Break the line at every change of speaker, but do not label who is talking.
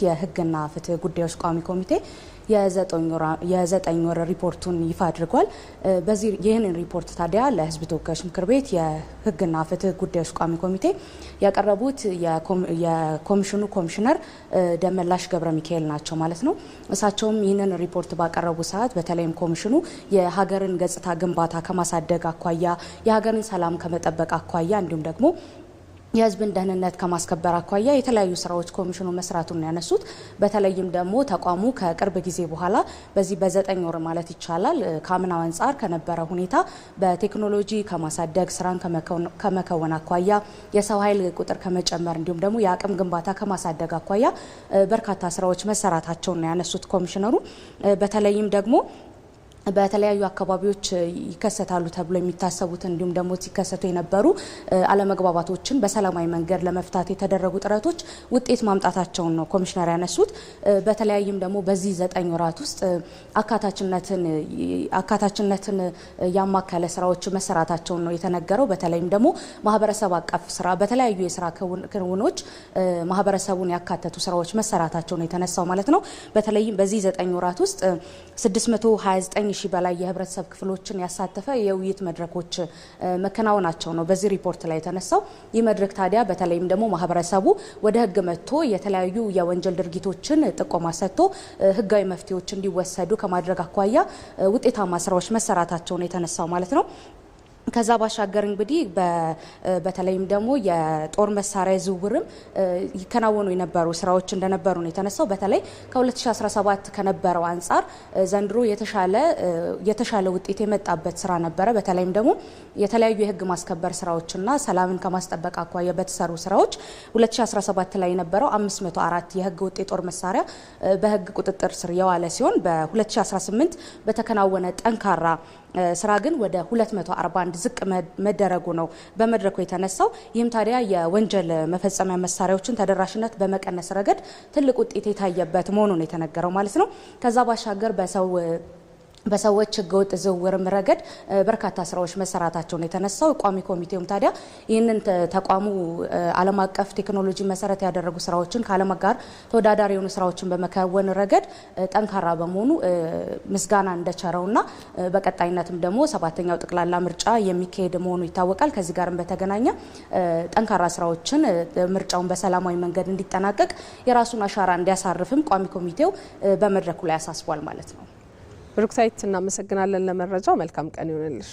የህግና ፍትህ ጉዳዮች ቋሚ ኮሚቴ የዘጠኝ ወር ሪፖርቱን ይፋ አድርጓል። በዚህ ይህንን ሪፖርት ታዲያ ለህዝብ ተወካዮች ምክር ቤት የህግና ፍትህ ጉዳዮች ቋሚ ኮሚቴ ያቀረቡት የኮሚሽኑ ኮሚሽነር ደመላሽ ገብረ ሚካኤል ናቸው ማለት ነው። እሳቸውም ይህንን ሪፖርት ባቀረቡ ሰዓት በተለይም ኮሚሽኑ የሀገርን ገጽታ ግንባታ ከማሳደግ አኳያ፣ የሀገርን ሰላም ከመጠበቅ አኳያ እንዲሁም ደግሞ የህዝብን ደህንነት ከማስከበር አኳያ የተለያዩ ስራዎች ኮሚሽኑ መስራቱን ያነሱት። በተለይም ደግሞ ተቋሙ ከቅርብ ጊዜ በኋላ በዚህ በ9 ወር ማለት ይቻላል ከአምናው አንጻር ከነበረ ሁኔታ በቴክኖሎጂ ከማሳደግ ስራን ከመከወን አኳያ፣ የሰው ኃይል ቁጥር ከመጨመር እንዲሁም ደግሞ የአቅም ግንባታ ከማሳደግ አኳያ በርካታ ስራዎች መሰራታቸውን ያነሱት ኮሚሽነሩ በተለይም ደግሞ በተለያዩ አካባቢዎች ይከሰታሉ ተብሎ የሚታሰቡት እንዲሁም ደግሞ ሲከሰቱ የነበሩ አለመግባባቶችን በሰላማዊ መንገድ ለመፍታት የተደረጉ ጥረቶች ውጤት ማምጣታቸውን ነው ኮሚሽነር ያነሱት። በተለያይም ደግሞ በዚህ 9 ወራት ውስጥ አካታችነትን ያማከለ ስራዎች መሰራታቸውን ነው የተነገረው። በተለይም ደግሞ ማህበረሰብ አቀፍ ስራ በተለያዩ የስራ ክንውኖች ማህበረሰቡን ያካተቱ ስራዎች መሰራታቸውን የተነሳው ማለት ነው። በተለይም በዚህ 9 ወራት ውስጥ 629 ሺህ በላይ የህብረተሰብ ክፍሎችን ያሳተፈ የውይይት መድረኮች መከናወናቸው ነው በዚህ ሪፖርት ላይ የተነሳው። ይህ መድረክ ታዲያ በተለይም ደግሞ ማህበረሰቡ ወደ ህግ መጥቶ የተለያዩ የወንጀል ድርጊቶችን ጥቆማ ሰጥቶ ህጋዊ መፍትሄዎች እንዲወሰዱ ከማድረግ አኳያ ውጤታማ ስራዎች መሰራታቸው ነው የተነሳው ማለት ነው። ከዛ ባሻገር እንግዲህ በተለይም ደግሞ የጦር መሳሪያ ዝውውርም ይከናወኑ የነበሩ ስራዎች እንደነበሩ ነው የተነሳው። በተለይ ከ2017 ከነበረው አንጻር ዘንድሮ የተሻለ ውጤት የመጣበት ስራ ነበረ። በተለይም ደግሞ የተለያዩ የህግ ማስከበር ስራዎችና ሰላምን ከማስጠበቅ አኳያ በተሰሩ ስራዎች 2017 ላይ የነበረው 504 የህግ ውጤት ጦር መሳሪያ በህግ ቁጥጥር ስር የዋለ ሲሆን በ2018 በተከናወነ ጠንካራ ስራ ግን ወደ 241 ዝቅ መደረጉ ነው በመድረኩ የተነሳው። ይህም ታዲያ የወንጀል መፈጸሚያ መሳሪያዎችን ተደራሽነት በመቀነስ ረገድ ትልቅ ውጤት የታየበት መሆኑን የተነገረው ማለት ነው። ከዛ ባሻገር በሰዎች ህገወጥ ዝውውርም ረገድ በርካታ ስራዎች መሰራታቸውን የተነሳው። ቋሚ ኮሚቴውም ታዲያ ይህንን ተቋሙ ዓለም አቀፍ ቴክኖሎጂ መሰረት ያደረጉ ስራዎችን ከዓለም ጋር ተወዳዳሪ የሆኑ ስራዎችን በመከወን ረገድ ጠንካራ በመሆኑ ምስጋና እንደቸረውና በቀጣይነትም ደግሞ 7ኛው ጠቅላላ ምርጫ የሚካሄድ መሆኑ ይታወቃል። ከዚህ ጋርም በተገናኘ ጠንካራ ስራዎችን ምርጫውን በሰላማዊ መንገድ እንዲጠናቀቅ የራሱን አሻራ እንዲያሳርፍም ቋሚ ኮሚቴው በመድረኩ ላይ አሳስቧል ማለት ነው።
ብሩክታይት እናመሰግናለን ለመረጃው። መልካም ቀን ይሁንልሽ።